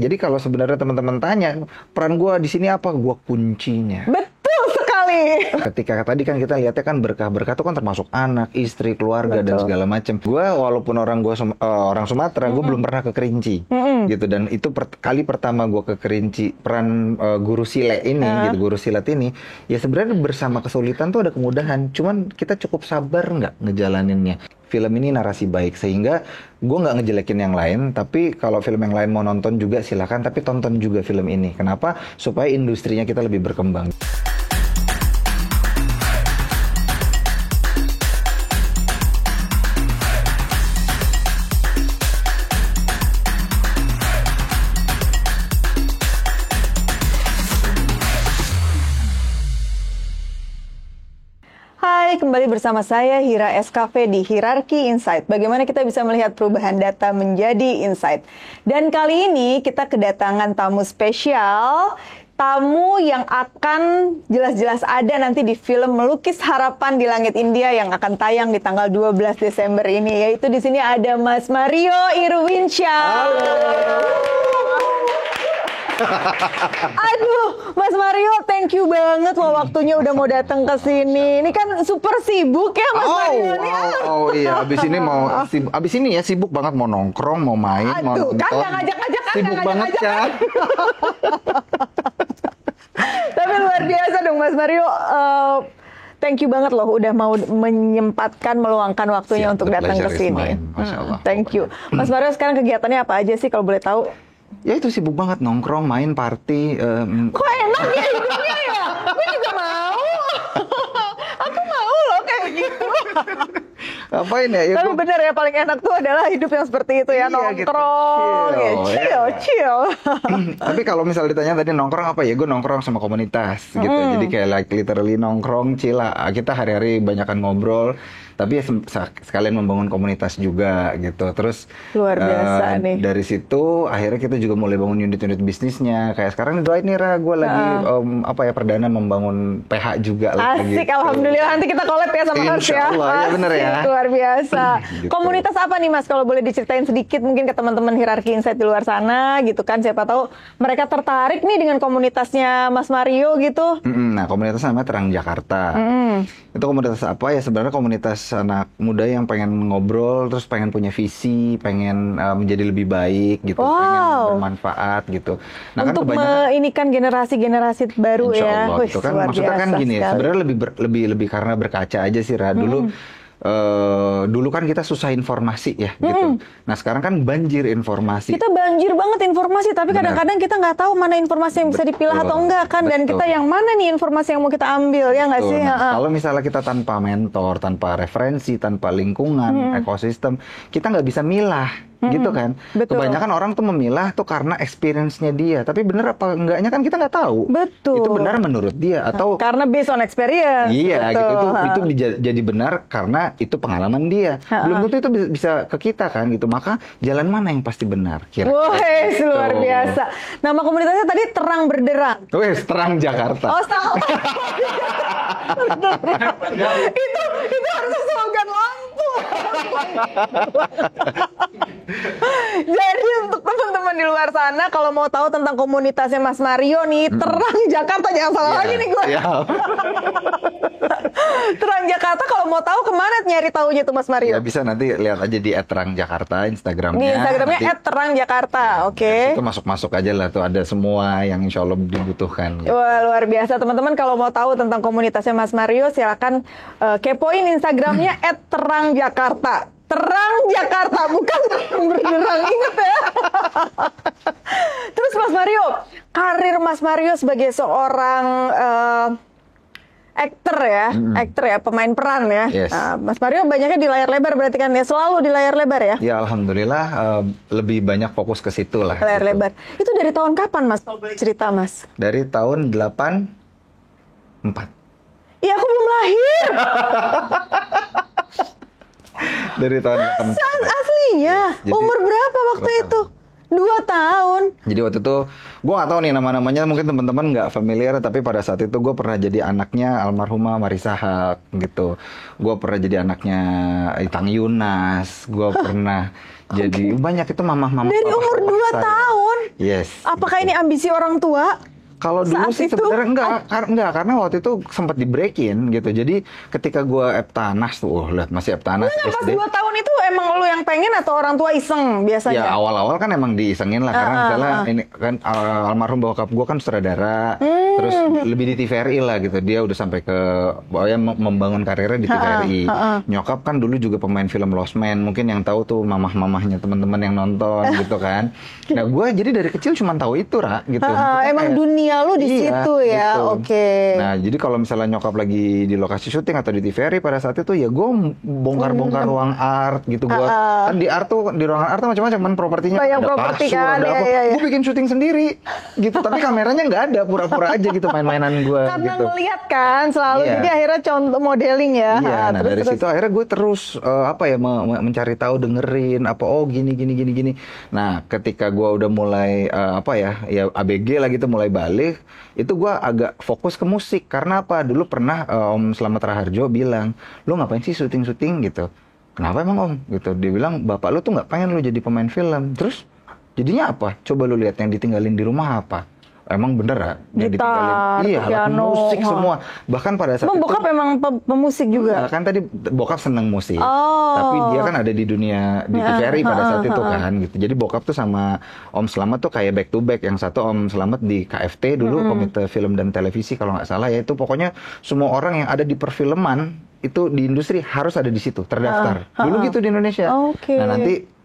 Jadi kalau sebenarnya teman-teman tanya peran gue di sini apa, gue kuncinya. Betul sekali. Ketika tadi kan kita lihatnya kan berkah-berkah itu kan termasuk anak, istri, keluarga dan segala macam. Gue walaupun orang Sumatera, gue belum pernah ke Kerinci, gitu. Dan itu kali pertama gue ke Kerinci peran guru silat ini, gitu, guru silat ini. Ya sebenarnya bersama kesulitan tuh ada kemudahan. Cuman kita cukup sabar nggak ngejalaninnya. Film ini narasi baik sehingga gue nggak ngejelekin yang lain, tapi kalau film yang lain mau nonton juga silakan, tapi tonton juga film ini. Kenapa? Supaya industrinya kita lebih berkembang. Hai, kembali bersama saya Hira SKV di Hirarki Insight. Bagaimana kita bisa melihat perubahan data menjadi insight. Dan kali ini kita kedatangan tamu spesial, tamu yang akan jelas-jelas ada nanti di film Melukis Harapan di Langit India yang akan tayang di tanggal 12 Desember ini. Yaitu di sini ada Mas Mario Irwinsyah. Aduh, Mas Mario, thank you banget loh waktunya udah mau datang ke sini. Ini kan super sibuk ya Mas Mario. Iya, abis ini ya sibuk banget, mau nongkrong, mau main, mau nonton. Kan nggak ngajak-ngajak kan? Sibuk banget kan? Tapi luar biasa dong Mas Mario. Thank you banget loh udah mau menyempatkan meluangkan waktunya untuk datang ke sini. Masya Allah. Thank you. Mas Mario sekarang kegiatannya apa aja sih kalau boleh tahu? Ya itu sibuk banget, nongkrong, main, party. Kok enak ya hidupnya ya? Gue juga mau. Aku mau loh kayak gitu. Apain ya? Tapi bener ya, paling enak tuh adalah hidup yang seperti itu ya, nongkrong, gitu. chill. Tapi kalau misal ditanya tadi nongkrong apa ya, gue nongkrong sama komunitas gitu. Jadi kayak literally nongkrong, chill lah. Kita hari-hari banyakan ngobrol, tapi ya sekalian membangun komunitas juga gitu. Terus luar biasa nih. Dari situ akhirnya kita juga mulai bangun unit-unit bisnisnya. Kayak sekarang doain nih Ra, gue lagi perdana membangun PH juga. Asik, gitu. Alhamdulillah nanti kita collab ya sama Mas ya. Insyaallah, ya bener ya. Luar biasa. Gitu. Komunitas apa nih Mas, kalau boleh diceritain sedikit mungkin ke teman-teman Hirarki Insight di luar sana gitu kan. Siapa tahu mereka tertarik nih dengan komunitasnya Mas Mario gitu. Nah, komunitas namanya Terang Jakarta. Itu komunitas apa ya? Sebenarnya komunitas anak muda yang pengen ngobrol, terus pengen punya visi, pengen menjadi lebih baik gitu, pengen bermanfaat gitu. Nah, untuk kan ini kan generasi baru ya. Insya Allah, gitu kan. Maksudnya kan gini ya, sebenarnya lebih karena berkaca aja sih Ra. Dulu kan kita susah informasi ya gitu. Nah sekarang kan banjir informasi. Kita banjir banget informasi, tapi kadang-kadang kita nggak tahu mana informasi yang bisa dipilah atau enggak kan. Dan kita yang mana nih informasi yang mau kita ambil, ya nggak sih? Nah, kalau misalnya kita tanpa mentor, tanpa referensi, tanpa lingkungan, ekosistem, kita nggak bisa milah. Gitu kan. Betul. Kebanyakan orang tuh memilah tuh karena experience-nya dia. Tapi bener apa enggaknya kan kita nggak tahu. Betul. Itu benar menurut dia atau karena based on experience. Iya, gitu. Itu jadi benar karena itu pengalaman dia. Belum tentu itu bisa ke kita kan gitu. Maka jalan mana yang pasti benar? Kira-kira. Wah, gitu. luar biasa. Nama komunitasnya tadi Terang Berderang. Wes, Terang Jakarta. Oh, salah. itu harusnya slogan lampu. Jadi untuk teman-teman di luar sana kalau mau tahu tentang komunitasnya Mas Mario nih, Terang Jakarta, jangan salah lagi nih gue. Terang Jakarta, kalau mau tahu kemana nyari taunya tuh Mas Mario? Ya bisa nanti lihat aja di @terangjakarta Instagramnya. Di Instagramnya @terangjakarta, oke. Itu masuk aja lah tuh, ada semua yang insya Allah dibutuhkan. Gitu. Wah, luar biasa teman-teman, kalau mau tahu tentang komunitasnya Mas Mario silakan kepoin Instagramnya @terangjakarta. Terang Jakarta, bukan Terang Berderang, inget ya. Terus Mas Mario, karir Mas Mario sebagai seorang aktor ya, pemain peran ya. Yes. Mas Mario banyaknya di layar lebar berarti kan ya, selalu di layar lebar ya? Ya alhamdulillah lebih banyak fokus ke situ lah. Layar gitu. lebar. Itu dari tahun kapan Mas? Kalau boleh cerita Mas? Dari tahun 84. Iya, aku belum lahir. Dari tahun 84. Aslinya, Jadi, umur berapa waktu itu? 2 tahun. Jadi waktu itu gue nggak tahu nih nama-namanya, mungkin teman-teman nggak familiar, tapi pada saat itu gue pernah jadi anaknya almarhumah Marissa Haque gitu. Gue pernah jadi anaknya Itang Yunas. Gue pernah jadi banyak itu mamah-mamah. Dari umur 2 tahun. Yes. Apakah gitu. ini ambisi orang tua? Kalau dulu Saat sih itu? sebenarnya enggak, karena waktu itu sempat di breakin gitu. Jadi ketika gua Eptanas tuh, lihat masih Eptanas Pas SD. 2 tahun itu emang lu yang pengen atau orang tua iseng biasanya? Ya awal-awal kan emang diisengin lah karena misalnya ini kan almarhum bokap gua kan sutradara, terus lebih di TVRI lah gitu. Dia udah sampai ke pokoknya membangun karirnya di TVRI. Nyokap kan dulu juga pemain film Lost Man, mungkin yang tahu tuh mamah-mamahnya teman-teman yang nonton gitu kan. Nah gua jadi dari kecil cuma tahu itu gitu. Emang dunia lu di Iya, situ ya, gitu. oke. Nah, jadi kalau misalnya nyokap lagi di lokasi syuting atau di TVRI pada saat itu ya gue bongkar-bongkar ruang art gitu. Gue kan di art tuh di ruangan art tuh macam-macam kan propertinya, Banyak ada properti kasur, kan, ada apa. iya. Gue bikin syuting sendiri gitu. Tapi kameranya nggak ada, pura-pura aja gitu main-mainan gue Karena gitu. ngeliat kan selalu, Iya. jadi akhirnya contoh modeling ya. Iya, nah dari situ akhirnya gue terus mencari tahu, dengerin apa gini. Nah, ketika gue udah mulai ya ABG lah gitu, mulai balik, itu gue agak fokus ke musik karena apa? Dulu pernah Om Slamet Raharjo bilang, lu ngapain sih syuting gitu? Kenapa emang Om? Gitu. Dia bilang bapak lu tuh nggak pengen lu jadi pemain film. Terus jadinya apa? Coba lu lihat yang ditinggalin di rumah apa? Emang bener ya? Yang Gitar, iya, alat piano, musik semua. Bahkan pada saat Emang itu bokap emang pemusik juga? kan tadi bokap seneng musik, Oh. tapi dia kan ada di dunia di TVRI pada saat itu kan gitu. Jadi bokap tuh sama Om Slamet tuh kayak back to back. Yang satu Om Slamet di KFT dulu, Komite Film dan Televisi kalau nggak salah ya. Itu pokoknya semua orang yang ada di perfilman itu di industri harus ada di situ terdaftar. Dulu gitu di Indonesia. Oke. Nah nanti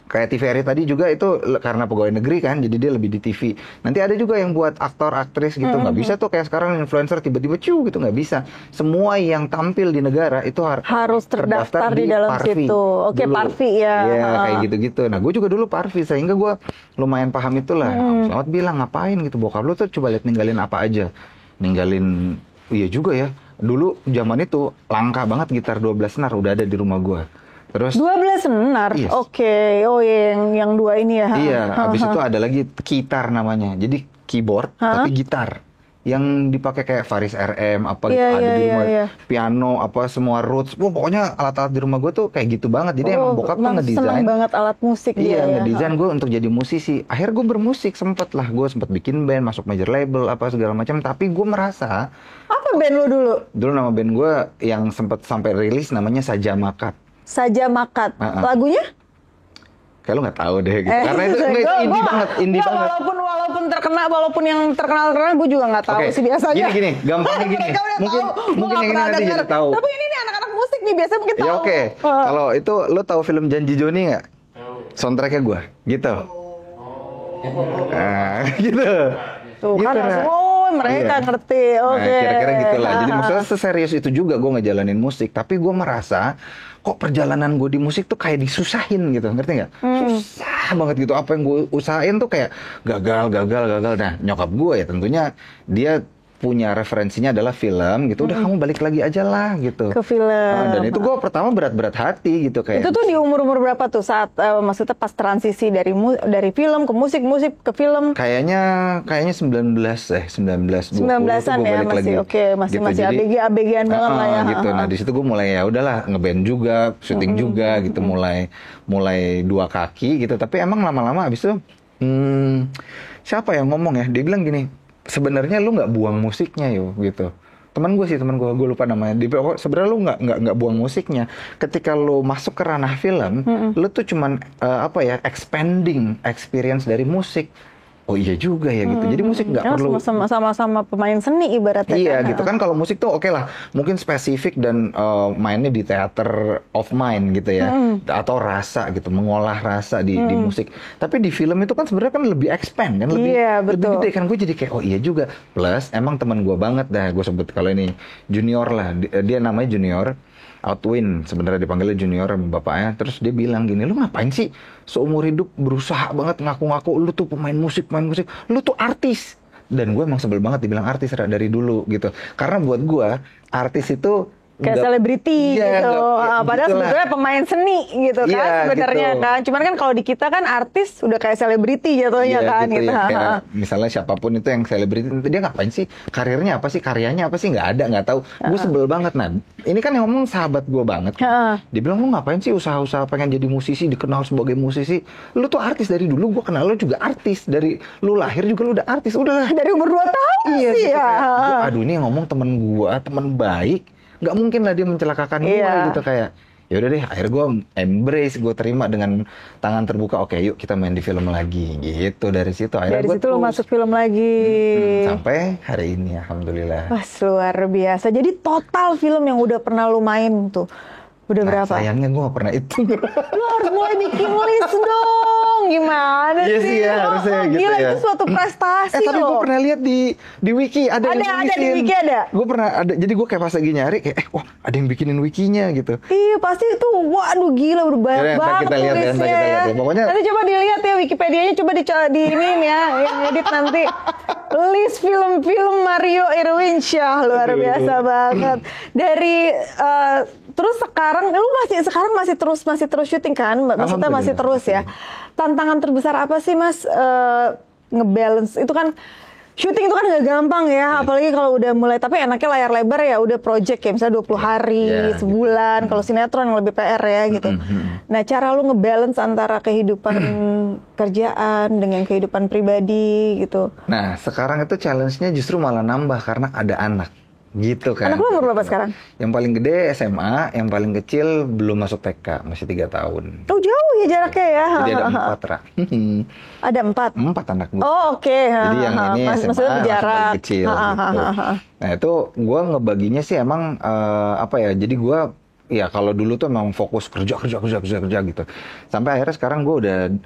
kayak TVRI tadi juga itu karena pegawai negeri kan, jadi dia lebih di TV. Nanti ada juga yang buat aktor, aktris gitu. Nggak bisa tuh kayak sekarang influencer tiba-tiba gitu, nggak bisa. Semua yang tampil di negara itu harus terdaftar di dalam Parvi situ. Oke, dulu. Parvi ya. Iya, kayak gitu-gitu. Nah, gue juga dulu Parvi, sehingga gue lumayan paham itulah. Selamat bilang, ngapain gitu, bokap lu tuh coba lihat ninggalin apa aja. Ninggalin, iya juga ya. Dulu zaman itu langka banget gitar 12 senar udah ada di rumah gue. Terus 12 senar. Yes. Oke. Oh, yang 2 ini ya. iya, habis itu ada lagi gitar namanya. Jadi keyboard tapi gitar. Yang dipakai kayak Faris RM apa gitu ada di rumah. Piano apa semua roots. Pokoknya alat-alat di rumah gue tuh kayak gitu banget. Jadi emang bokap tuh ngedesain. Seneng banget alat musik Iya, dia ya. ngedesain gue untuk jadi musisi. Akhirnya gue bermusik sempet lah. Gue sempet bikin band, masuk major label apa segala macam. Tapi gue merasa Apa band lu dulu? dulu nama band gue yang sempet sampai rilis namanya Saja Makat. Saja Makat. Lagunya? Kayak lu nggak tahu deh gitu. Karena itu indie banget, indie banget. Walaupun yang terkenal gue juga nggak tahu Oke, sih biasanya. Gini, gampangnya gini. Mereka udah Mungkin tahu, gua mungkin nggak yang ini pernah nanti denger. jadi tahu. Tapi ini nih anak-anak musik nih biasanya mungkin tahu. Ya oke. Kalau itu lu tahu film Janji Joni nggak? Soundtracknya gue, gitu. Gitu. Tuh kan Nah. langsung, mereka Iya. ngerti. Oke. Nah, kira-kira gitulah. Jadi maksudnya seserius itu juga gue ngejalanin musik, tapi gue merasa kok perjalanan gue di musik tuh kayak disusahin gitu, ngerti nggak? Susah banget gitu. Apa yang gue usahain tuh kayak gagal. Nah, nyokap gue ya tentunya dia punya referensinya adalah film gitu. Udah kamu balik lagi aja lah gitu. Ke film. Dan itu gue pertama berat-berat hati gitu kayak. Itu tuh di umur-umur berapa tuh saat maksudnya pas transisi dari film ke musik ke film? Kayaknya 19 19-an ya masih oke, masih ABG-an banget lah ya. Gitu. Nah, di situ gue mulai ya udahlah ngeband juga, syuting juga gitu, mulai dua kaki gitu. Tapi emang lama-lama abis itu siapa yang ngomong ya? Dia bilang gini, sebenarnya lu nggak buang musiknya yo gitu. Teman gue lupa namanya. Sebenarnya lu nggak buang musiknya. Ketika lu masuk ke ranah film, lu tuh cuman expanding experience dari musik. Oh iya juga ya gitu. Jadi musik nggak perlu sama-sama pemain seni ibaratnya. Iya gitu kan. Kalau musik tuh oke lah, mungkin spesifik dan mainnya di theater of mind gitu ya, atau rasa gitu, mengolah rasa di musik. Tapi di film itu kan sebenarnya kan lebih expand kan, lebih gede kan. Gue jadi kayak oh iya juga. Plus emang teman gue banget dah, gue sebut kalau ini junior lah, dia namanya Junior. Outwin sebenarnya dipanggilnya Junior bapaknya. Terus dia bilang gini, lu ngapain sih seumur hidup berusaha banget ngaku-ngaku lu tuh pemain musik, lu tuh artis. Dan gue emang sebel banget dibilang artis dari dulu gitu. Karena buat gue artis itu kayak selebriti gitu. Padahal sebetulnya pemain seni gitu kan sebenarnya gitu. Kan. Cuman kan kalau di kita kan artis udah kayak selebriti jatuhnya kan gitu. Ya. Kayak, misalnya siapapun itu yang selebriti, dia ngapain sih? Karirnya apa sih? Karyanya apa sih? Nggak tahu. Gue sebel banget. Nah, ini kan yang ngomong sahabat gue banget. Dia bilang, lu ngapain sih usaha-usaha pengen jadi musisi, dikenal sebagai musisi? Lu tuh artis dari dulu, gue kenal lu juga artis. Dari lu lahir juga lu udah artis. Udahlah. Dari umur 2 tahun iya, sih gitu, ya. Aduh, ini yang ngomong temen gue, temen baik. Nggak mungkin lah dia mencelakakan gue gitu kayak. Ya udah deh, akhirnya gue embrace, gue terima dengan tangan terbuka. Oke, yuk kita main di film lagi, gitu. Dari situ akhirnya dari situ lo masuk film lagi. Sampai hari ini, alhamdulillah. Wah, luar biasa. Jadi total film yang udah pernah lo main tuh udah berapa? Sayangnya gue gak pernah itu. Lo harus mulai bikin list dong. Gimana sih? Iya sih ya, harusnya gitu gila, ya. itu suatu prestasi loh. Tapi gue pernah lihat di wiki ada yang ada di wiki ada. Gue pernah ada, jadi gue kayak pas lagi nyari kayak wah ada yang bikinin wikinya gitu. Iya pasti itu, waduh gila udah banyak banget kita lihat ya. Pokoknya nanti coba dilihat ya Wikipedianya, coba di ini ya, yang edit nanti. List film-film Mario Irwinsyah luar biasa banget. Dari terus sekarang lu masih terus syuting kan? Maksudnya masih terus ya. Tantangan terbesar apa sih Mas ngebalance itu kan? Syuting itu kan gak gampang ya, apalagi kalau udah mulai, tapi enaknya layar lebar ya udah project ya, misalnya 20 hari, sebulan, kalau sinetron yang lebih PR ya gitu. Nah, cara lu ngebalance antara kehidupan kerjaan dengan kehidupan pribadi gitu. Nah, sekarang itu challenge-nya justru malah nambah karena ada anak. Gitu kan. Anak lu umur berapa sekarang? Yang paling gede SMA, yang paling kecil belum masuk TK, masih 3 tahun. Oh jauh ya jaraknya ya. Jadi ada 4, Ra. Ada 4? 4 anak gue. Oh oke. Jadi yang ini SMA maksudnya jarak. masih paling kecil gitu. Nah itu gue ngebaginya sih emang apa ya, jadi gue ya kalau dulu tuh emang fokus kerja gitu. Sampai akhirnya sekarang gue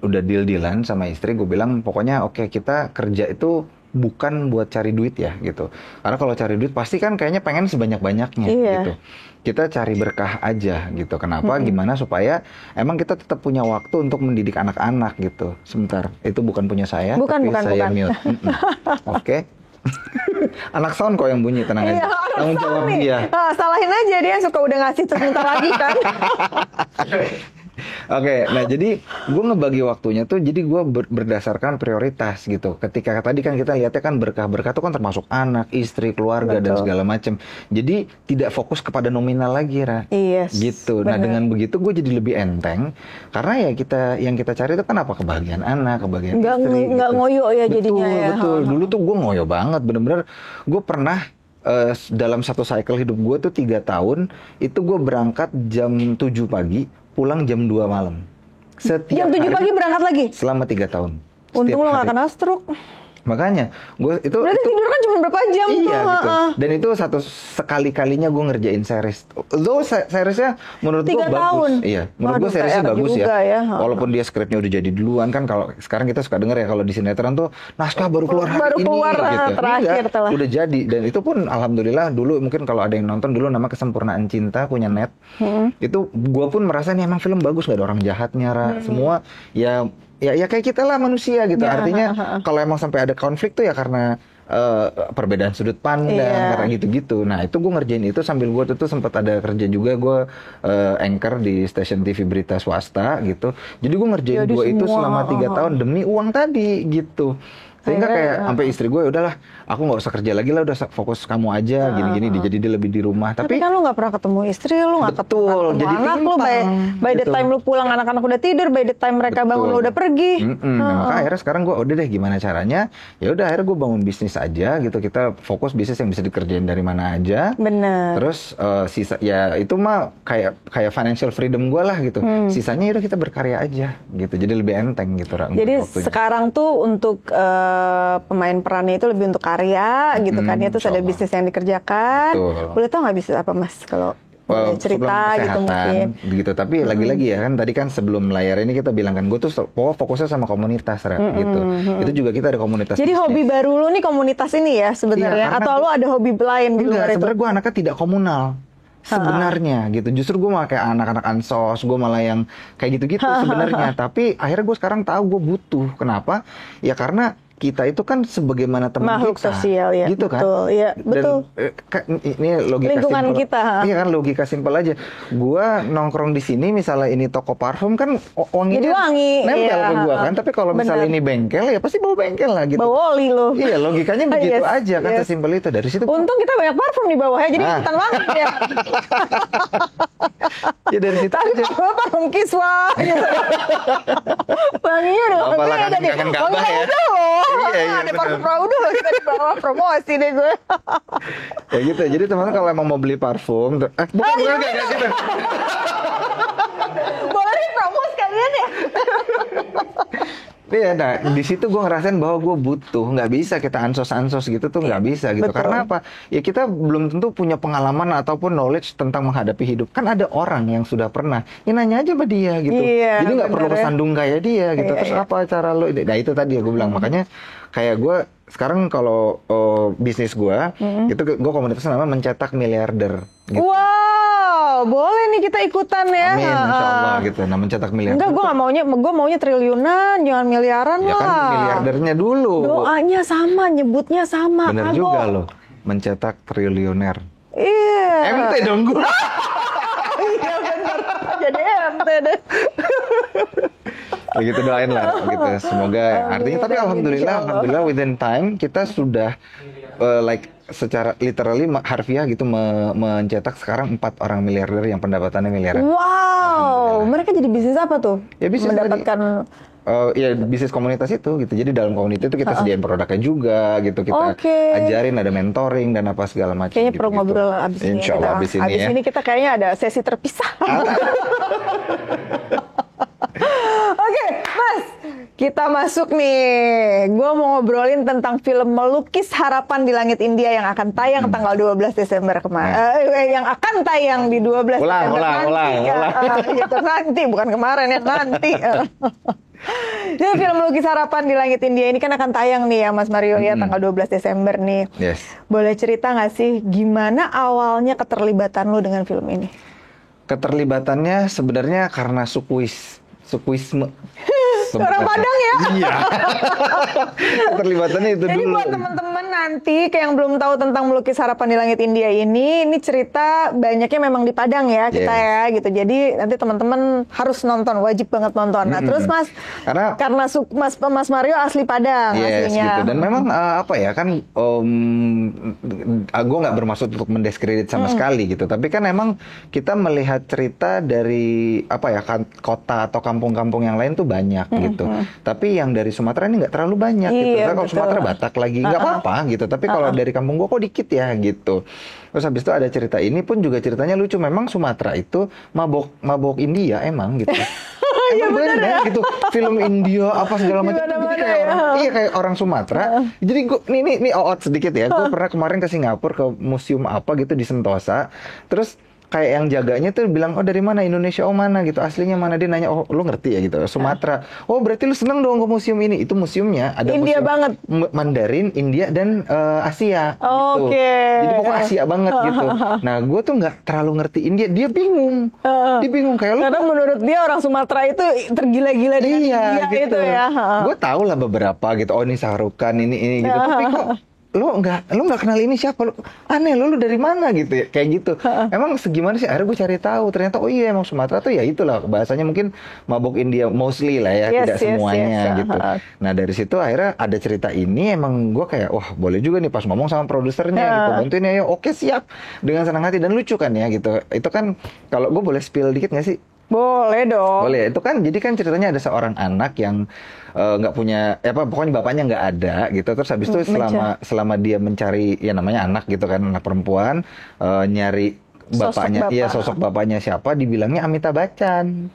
udah deal-dealan sama istri, gue bilang pokoknya oke, kita kerja itu bukan buat cari duit ya gitu. Karena kalau cari duit pasti kan kayaknya pengen sebanyak-banyaknya gitu. Kita cari berkah aja gitu. Kenapa? Gimana supaya emang kita tetap punya waktu untuk mendidik anak-anak gitu. Sebentar, itu bukan punya saya, tapi saya mute. Oke. Anak sound kok yang bunyi, tenang aja. Tanggung jawab dia. Salahin aja, dia suka udah ngasih sebentar lagi kan. Oke, nah jadi gue ngebagi waktunya tuh, jadi gue berdasarkan prioritas gitu. Ketika tadi kan kita lihatnya kan berkah-berkah tuh kan termasuk anak, istri, keluarga, dan segala macam. Jadi tidak fokus kepada nominal lagi, Ra. Yes, gitu. Bener. Nah dengan begitu gue jadi lebih enteng, karena ya yang kita cari itu kan apa? Kebahagiaan anak, kebahagiaan istri. Nggak gitu. ngoyo ya jadinya ya. Betul. Dulu tuh gue ngoyo banget, bener-bener. Gue pernah dalam satu cycle hidup gue tuh 3 tahun, itu gue berangkat jam 7 pagi, pulang jam 2 malam. Jam 7 pagi berangkat lagi? Selama 3 tahun. Untung lo gak kena stroke. Makanya, gue itu... Berarti tidur kan cuma berapa jam iya, tuh? Gitu. Dan itu sekali-kalinya gue ngerjain series. Though seriesnya menurut gue bagus. Iya, menurut gue seriesnya bagus ya. Walaupun dia skripnya udah jadi duluan kan, kalau sekarang kita suka denger ya kalau di sinetron tuh naskah baru keluar hari ini. Gitu. Terakhir telah. Udah jadi. Dan itu pun alhamdulillah dulu mungkin kalau ada yang nonton dulu nama Kesempurnaan Cinta punya Net. Itu gue pun merasa nih emang film bagus, gak ada orang jahatnya, Ra. Semua ya kayak kita lah manusia gitu. Artinya kalau emang sampai ada konflik tuh ya karena perbedaan sudut pandang, karena gitu-gitu. Nah itu gue ngerjain itu sambil gue tuh sempat ada kerja juga, gue anchor di stasiun TV berita swasta gitu. Jadi gue ngerjain dua itu selama 3 tahun demi uang tadi gitu. Sehingga kayak sampai istri gue, udahlah aku nggak usah kerja lagi lah, udah fokus kamu aja gini-gini. Jadi dia lebih di rumah. Tapi kan lu nggak pernah ketemu istri, lu nggak ketemu jadi anak lu. By the time lu pulang anak-anak udah tidur, by the time mereka bangun lu udah pergi. Nah, maka akhirnya sekarang gue udah deh gimana caranya. Ya udah akhirnya gue bangun bisnis aja gitu. Kita fokus bisnis yang bisa dikerjain dari mana aja. Bener. Terus sisa ya itu mah kayak financial freedom gue lah gitu. Sisanya udah kita berkarya aja gitu. Jadi lebih enteng gitu. Jadi sekarang tuh untuk pemain perannya itu lebih untuk karya gitu kan ya, terus ada bisnis yang dikerjakan. Boleh tau nggak bisnis apa Mas kalau cerita gitu mungkin gitu. Tapi lagi-lagi ya kan tadi kan sebelum layar ini kita bilang kan gue tuh fokusnya sama komunitas gitu. Itu juga kita ada komunitas. Jadi bisnis. Hobi baru lu nih komunitas ini ya sebenarnya, atau lu ada hobi lain di luar itu? Sebenarnya gue anaknya tidak komunal sebenarnya gitu. Justru gue malah kayak anak-anak ansos, gue malah yang kayak gitu-gitu sebenarnya. Tapi akhirnya gue sekarang tahu gue butuh. Kenapa? Ya karena kita itu kan sebagaimana teman Makhluk kita, sosial ya, gitu betul, kan? ya, betul. Dan ini logika Lingkungan simpel. kita, ha? Iya kan logika simpel aja. Gua nongkrong di sini misalnya ini toko parfum kan wanginya Jadi wangi, nempel iya, ke gua kan. Tapi kalau misalnya benar. ini bengkel ya pasti bau bengkel lah gitu. Bau oli lo. Iya logikanya begitu Yes, aja kan, yes. sesimpel itu. Dari situ Untung kita banyak parfum di bawah ya, jadi Ah. ikutan wangi ya. ya dari situ Tapi aja. kalau parfum kiswa gitu. Wanginya udah Apa lah, beda nih. kangen Ka'bah Wangi ya. udah loh. Iya, iya, Ada benar. parfum Raudah loh kita di bawah, promosi deh gue. Ya gitu. Jadi teman-teman kalau emang mau beli parfum, bukan kayak gitu. Boleh nih promo sekalian ya. Iya, nah di situ gue ngerasain bahwa gue butuh, nggak bisa kita ansos-ansos gitu tuh nggak bisa gitu. betul. Karena apa? Ya kita belum tentu punya pengalaman ataupun knowledge tentang menghadapi hidup. Kan ada orang yang sudah pernah, ya nanya aja sama dia gitu. Iya, Jadi nggak perlu bener ya. kesandung kayak dia gitu. Iya, Terus iya. apa cara lo? Nah itu tadi ya gue bilang. Makanya kayak gue sekarang kalau bisnis gue, itu gue komunitasnya namanya mencetak miliarder. Gitu. Wow, boleh nih kita ikutan ya. Amin, insya Allah gitu. Nah mencetak miliarder. Enggak, gue maunya triliunan, jangan miliaran Ya lah. kan miliardernya dulu. Doanya sama, nyebutnya sama. Bener Kagok. juga loh, mencetak triliuner. Iya. MT dong gue. Iya bener. Jadi MT deh. Begitu doain lah, gitu. Semoga artinya. Tapi alhamdulillah within time kita sudah secara literally harfiah gitu mencetak sekarang 4 orang miliarder yang pendapatannya miliaran. Wow, mereka jadi bisnis apa tuh? Ya, bisnis mendapatkan. Ya bisnis komunitas itu gitu. Jadi dalam komunitas itu kita sediain produknya juga gitu. Kita ajarin, ada mentoring dan apa segala macam. Kayaknya gitu, perlu ngobrol abis ini. Insya Allah abis ini ya. Abis ini kita kayaknya ada sesi terpisah. Oke, Mas, kita masuk nih. Gue mau ngobrolin tentang film Melukis Harapan di Langit India yang akan tayang tanggal 12 Desember kemarin. Yang akan tayang di 12 Desember nanti. Gitu, nanti, bukan kemarin ya, nanti. Jadi film Melukis Harapan di Langit India ini kan akan tayang nih ya Mas Mario ya tanggal 12 Desember nih. Yes. Boleh cerita nggak sih gimana awalnya keterlibatan lo dengan film ini? Keterlibatannya sebenarnya karena sukuisme. Orang Padang ya? Iya. Keterlibatannya itu Jadi dulu. buat teman-teman nanti kayak yang belum tahu tentang Melukis Harapan di Langit India ini cerita banyaknya memang di Padang ya kita ya gitu. Jadi nanti teman-teman harus nonton, wajib banget nonton. Nah terus Mas, karena Mas Mario asli Padang aslinya. Gitu. Dan memang apa ya kan, gue nggak bermaksud untuk mendiskredit sama sekali gitu. Tapi kan emang kita melihat cerita dari apa ya kota atau kampung-kampung yang lain tuh banyak gitu. Tapi yang dari Sumatera ini nggak terlalu banyak gitu. Karena kalau Sumatera Batak lagi nggak apa-apa gitu. Tapi kalau dari kampung gue kok dikit ya gitu. Terus habis itu ada cerita ini pun juga ceritanya lucu. Memang Sumatera itu mabok India emang gitu. Emang bener ya? Gitu. Film India apa segala macam. Jadi kayak orang Sumatera. Jadi gue ini out sedikit ya. Gue pernah kemarin ke Singapura ke museum apa gitu di Sentosa. Terus kayak yang jaganya tuh bilang, oh dari mana Indonesia, oh mana gitu, aslinya mana, dia nanya, oh lu ngerti ya gitu, Sumatera, oh berarti lu seneng dong ke museum ini. Itu museumnya ada India museum banget, Mandarin, India dan Asia gitu. Jadi pokoknya Asia banget gitu. Nah gue tuh nggak terlalu ngerti India, dia bingung, kayak lu. Karena menurut dia orang Sumatera itu tergila-gila dengan India gitu ya. Gue tau lah beberapa gitu, oh ini Sarukan, ini gitu, tapi kok lo nggak kenal ini siapa, lo aneh, lo dari mana gitu ya, kayak gitu. Emang segimana sih, akhirnya gue cari tahu, ternyata oh iya emang Sumatera tuh ya itulah bahasanya mungkin mabok India mostly lah ya, tidak semuanya gitu. Nah dari situ akhirnya ada cerita ini, emang gue kayak wah boleh juga nih, pas ngomong sama produsernya gitu, bantuin ya, oke siap, dengan senang hati. Dan lucu kan ya gitu, itu kan kalau gue boleh spill dikit nggak sih? Boleh dong. Boleh. Itu kan jadi kan ceritanya ada seorang anak yang nggak punya pokoknya bapaknya nggak ada gitu. Terus habis itu selama dia mencari ya namanya anak gitu kan, anak perempuan, nyari bapaknya, sosok bapaknya siapa, dibilangnya Amitabh Bachchan.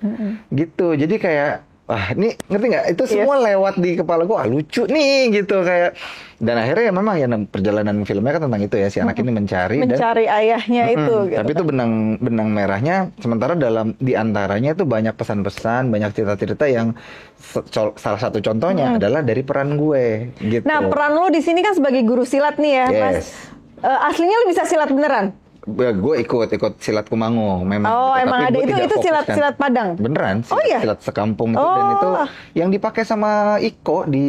Gitu. Jadi kayak wah, ini ngerti nggak? Itu semua lewat di kepala gue, lucu nih gitu kayak. Dan akhirnya ya memang ya perjalanan filmnya kan tentang itu ya, si anak ini mencari ayahnya itu. Gitu tapi itu benang merahnya. Sementara di antaranya itu banyak pesan-pesan, banyak cerita-cerita yang salah satu contohnya adalah dari peran gue. Gitu. Nah peran lo di sini kan sebagai guru silat nih ya, Mas. Aslinya lo bisa silat beneran? gue ikut silat Kumango memang Oh, gitu. emang Tapi ada gue tidak itu fokus kan. silat Padang. Beneran Oh, iya? silat sekampung itu, dan itu yang dipakai sama Iko di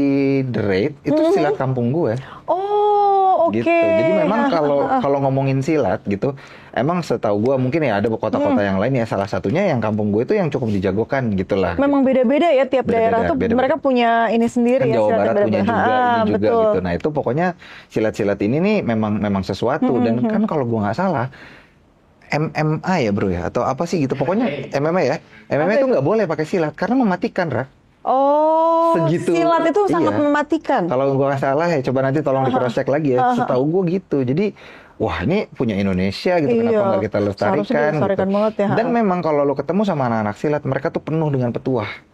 The Raid itu silat kampung gue. Oh, oke. Gitu. Jadi memang kalau ngomongin silat gitu, emang setahu gue mungkin ya ada kota-kota yang lain ya, salah satunya yang kampung gue itu yang cukup dijagokan gitulah. Memang beda-beda ya tiap daerah tuh mereka punya ini sendiri Kan ya, Jawa silat Barat yang punya beda-beda. juga, ini juga Betul. gitu. Nah itu pokoknya silat-silat ini nih memang sesuatu, dan kan kalau gue nggak salah MMA ya bro ya, atau apa sih gitu, pokoknya MMA ya, MMA itu nggak boleh pakai silat karena mematikan, Ra. Oh, Segitu. silat itu sangat Iya. mematikan. Kalau gue nggak salah ya, coba nanti tolong di cross check lagi ya. Setahu gue gitu. Jadi, wah ini punya Indonesia gitu. Iya. Kenapa nggak kita Seharusnya lestarikan? dilestarikan Gitu. banget ya. Dan memang kalau lo ketemu sama anak-anak silat, mereka tuh penuh dengan petuah.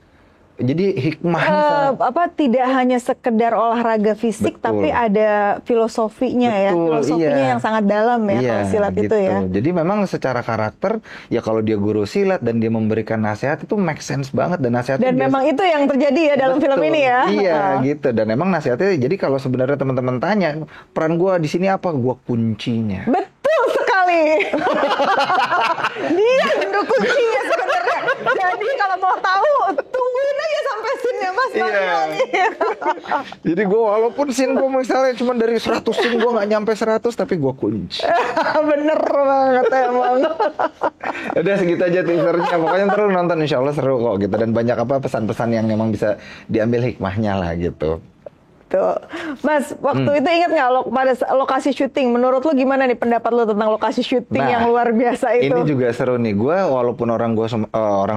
Jadi hikmahnya Tidak hanya sekedar olahraga fisik, Betul. tapi ada filosofinya ya, Betul, filosofinya iya. yang sangat dalam ya Iya, kalau silat gitu. itu ya. Jadi memang secara karakter ya, kalau dia guru silat dan dia memberikan nasihat itu make sense banget, dan nasihatnya Dan memang itu yang terjadi ya dalam film Betul. ini ya. Iya gitu, dan emang nasihatnya, jadi kalau sebenarnya teman-teman tanya peran gua di sini apa, gua kuncinya. Betul sekali. Dia juru kuncinya sebenarnya. Jadi kalau mau tahu, tungguin aja sampai scene-nya Mas Mario nih. Jadi gue walaupun scene gue misalnya cuma dari 100 scene, gue nggak nyampe 100, tapi gue kunci. Bener banget emang. Udah segitu aja teasernya, pokoknya terus nonton, insya Allah seru kok gitu, dan banyak pesan-pesan yang memang bisa diambil hikmahnya lah gitu. Tuh. Mas, waktu itu ingat nggak pada lokasi syuting? Menurut lu gimana nih pendapat lu tentang lokasi syuting yang luar biasa itu? Ini juga seru nih. Gue walaupun orang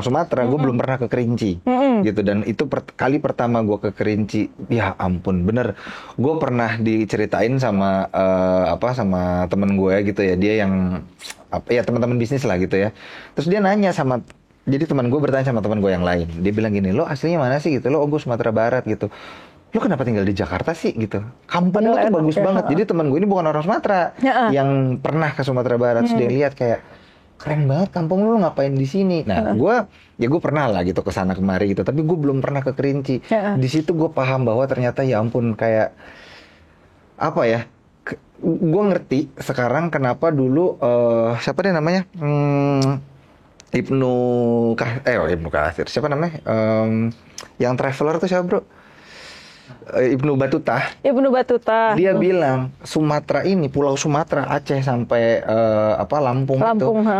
Sumatera, gue belum pernah ke Kerinci, gitu. Dan itu kali pertama gue ke Kerinci. Ya ampun, bener. Gue pernah diceritain sama sama temen gue gitu ya. Dia yang teman-teman bisnis lah gitu ya. Terus dia nanya sama, jadi teman gue bertanya sama teman gue yang lain. Dia bilang gini, lo aslinya mana sih gitu? Lo, gue Sumatera Barat gitu. Lo kenapa tinggal di Jakarta sih gitu? Kampung lo tuh bagus banget. Jadi teman gue ini bukan orang Sumatera, yang pernah ke Sumatera Barat. Terus dia lihat kayak, keren banget kampung lo ngapain di sini? Nah, gue pernah lah gitu ke sana kemari gitu, tapi gue belum pernah ke Kerinci. Di situ gue paham bahwa ternyata ya ampun, kayak apa ya? Gue ngerti sekarang kenapa dulu siapa dia namanya? Ibnu Katsir. Siapa namanya? Yang traveler tuh siapa, Bro? Ibnu Battuta. Dia bilang Sumatera ini, Pulau Sumatera, Aceh sampai Lampung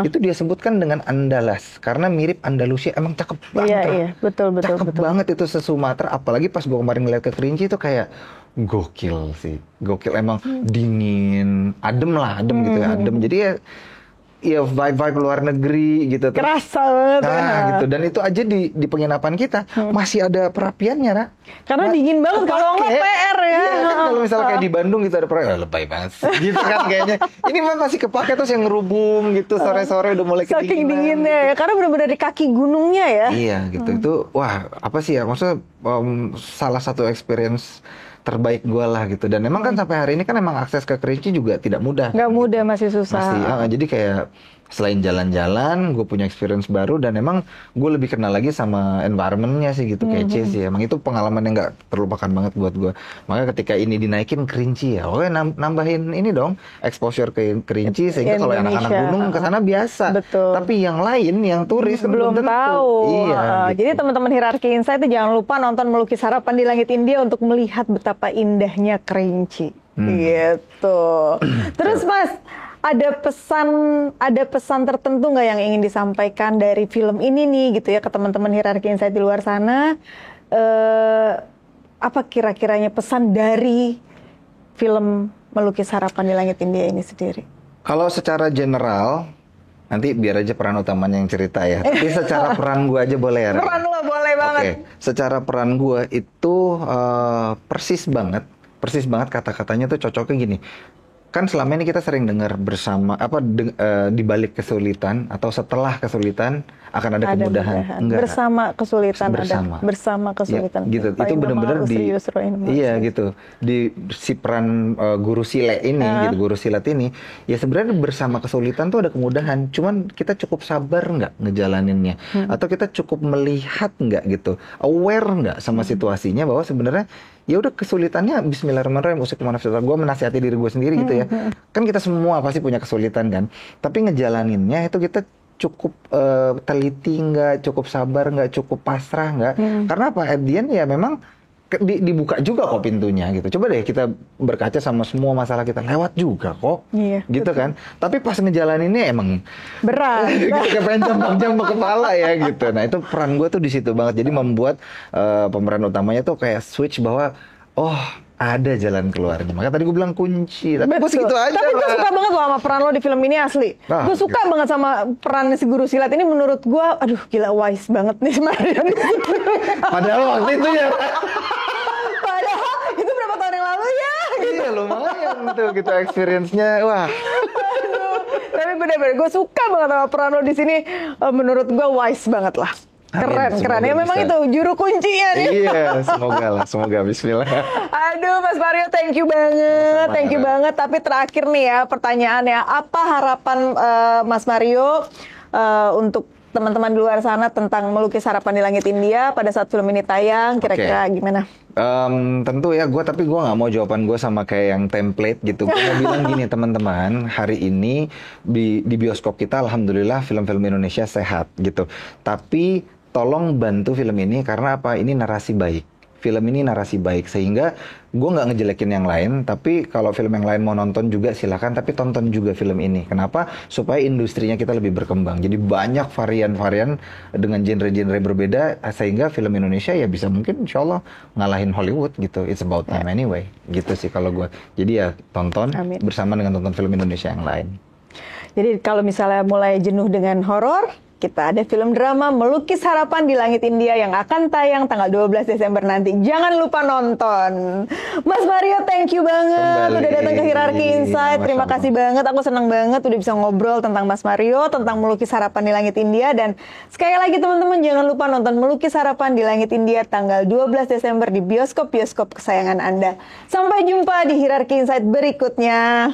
itu dia sebutkan dengan Andalas karena mirip Andalusia. Emang cakep banget. Iya, betul. Cakep banget itu se-Sumatera. Apalagi pas gue kemarin ngeliat ke Kerinci itu kayak gokil sih. Gokil, emang dingin, adem gitu ya, adem. Jadi ya vibe luar negeri gitu. Kerasa banget. Nah gitu, dan itu aja di penginapan kita masih ada perapiannya, Nak. Karena dingin banget, kalau nggak PR ya. Iya, kan kalau misalnya kayak di Bandung gitu ada perapian, lebay banget gitu kan kayaknya. Ini masih kepake, terus yang ngerubung gitu sore-sore udah mulai kedinginan. Saking dinginnya ya, karena benar-benar di kaki gunungnya ya. Iya gitu, itu wah apa sih ya, maksudnya salah satu experience terbaik gue lah gitu. Dan memang kan sampai hari ini kan emang akses ke Kerinci juga tidak mudah. Nggak mudah, masih susah. Jadi kayak selain jalan-jalan, gue punya experience baru, dan emang gue lebih kenal lagi sama environment-nya sih gitu, kece sih. Emang itu pengalaman yang nggak terlupakan banget buat gue. Makanya ketika ini dinaikin Kerinci ya, nambahin ini dong, exposure ke Kerinci, sehingga kalau anak-anak gunung ke sana biasa. Betul. Tapi yang lain, yang turis belum tentu. Tahu. Iya. Gitu. Jadi teman-teman Hirarki Insight itu jangan lupa nonton Melukis Harapan di Langit India untuk melihat betapa indahnya Kerinci. Gitu. Terus Mas, ada pesan tertentu nggak yang ingin disampaikan dari film ini nih gitu ya ke teman-teman Hirarki Insight di luar sana? Apa kira-kiranya pesan dari film Melukis Harapan di Langit India ini sendiri? Kalau secara general, nanti biar aja peran utamanya yang cerita ya. Tapi secara peran gue aja boleh ya? Peran lo boleh banget. Oke, secara peran gue itu persis banget kata-katanya tuh cocoknya gini. Kan selama ini kita sering dengar di balik kesulitan atau setelah kesulitan akan ada kemudahan. Enggak. Bersama kesulitan bersama kesulitan. Ya, gitu. Itu benar-benar gitu. Di si peran guru silat ini, guru silat ini, ya sebenarnya bersama kesulitan tuh ada kemudahan. Cuman kita cukup sabar nggak ngejalaninnya, atau kita cukup melihat nggak gitu, aware nggak sama situasinya bahwa sebenarnya ya udah kesulitannya Bismillahirrahmanirrahim gue menasihati diri gue sendiri gitu ya. Kan kita semua pasti punya kesulitan kan, tapi ngejalaninnya itu kita cukup teliti nggak, cukup sabar nggak, cukup pasrah nggak. Karena apa? At the end ya memang dibuka juga kok pintunya gitu. Coba deh kita berkaca sama semua masalah kita, lewat juga kok. Iya, gitu betul. kan. Tapi pas ngejalaninnya emang Berat. kayak pengen jambak kepala ya gitu. Nah itu peran gue tuh di situ banget. Jadi membuat pemeran utamanya tuh kayak switch bahwa oh ada jalan keluarnya. Maka tadi gue bilang kunci. Tapi gue segitu aja. Tapi gue suka banget loh sama peran lo di film ini asli. Nah, Gue suka banget sama peran si guru silat ini, menurut gue, aduh gila wise banget nih sebenarnya. Padahal waktu itu ya. Padahal itu berapa tahun yang lalu ya? Iya lumayan tuh gitu experience-nya. Wah. Aduh. Tapi bener-bener gue suka banget sama peran lo di sini. Menurut gue wise banget lah. Keren, Amin, keren. Ya semoga memang bisa. itu juru kuncinya nih. Iya, semoga bismillah. Aduh Mas Mario, thank you banget, Sama-sama, thank you Ra. banget. Tapi terakhir nih ya pertanyaannya, apa harapan Mas Mario untuk teman-teman di luar sana tentang Melukis Harapan di Langit India pada saat film ini tayang? Kira-kira gimana? Tentu ya tapi gue nggak mau jawaban gue sama kayak yang template gitu. Gue mau bilang gini teman-teman, hari ini di bioskop kita alhamdulillah film-film Indonesia sehat gitu. Tapi tolong bantu film ini karena apa? Ini narasi baik. Film ini narasi baik sehingga gue nggak ngejelekin yang lain, tapi kalau film yang lain mau nonton juga silakan, tapi tonton juga film ini. Kenapa? Supaya industrinya kita lebih berkembang. Jadi banyak varian-varian dengan genre-genre berbeda sehingga film Indonesia ya bisa mungkin insya Allah ngalahin Hollywood gitu. It's about time anyway. Gitu sih kalau gue. Jadi ya tonton Amin. bersama dengan tonton film Indonesia yang lain. Jadi kalau misalnya mulai jenuh dengan horor, kita ada film drama Melukis Harapan di Langit India yang akan tayang tanggal 12 Desember nanti. Jangan lupa nonton. Mas Mario, thank you banget Kembali. udah datang ke Hierarki Insight. Terima Sama-sama. kasih banget. Aku senang banget udah bisa ngobrol tentang Mas Mario, tentang Melukis Harapan di Langit India. Dan sekali lagi teman-teman, jangan lupa nonton Melukis Harapan di Langit India tanggal 12 Desember di bioskop-bioskop kesayangan Anda. Sampai jumpa di Hierarki Insight berikutnya.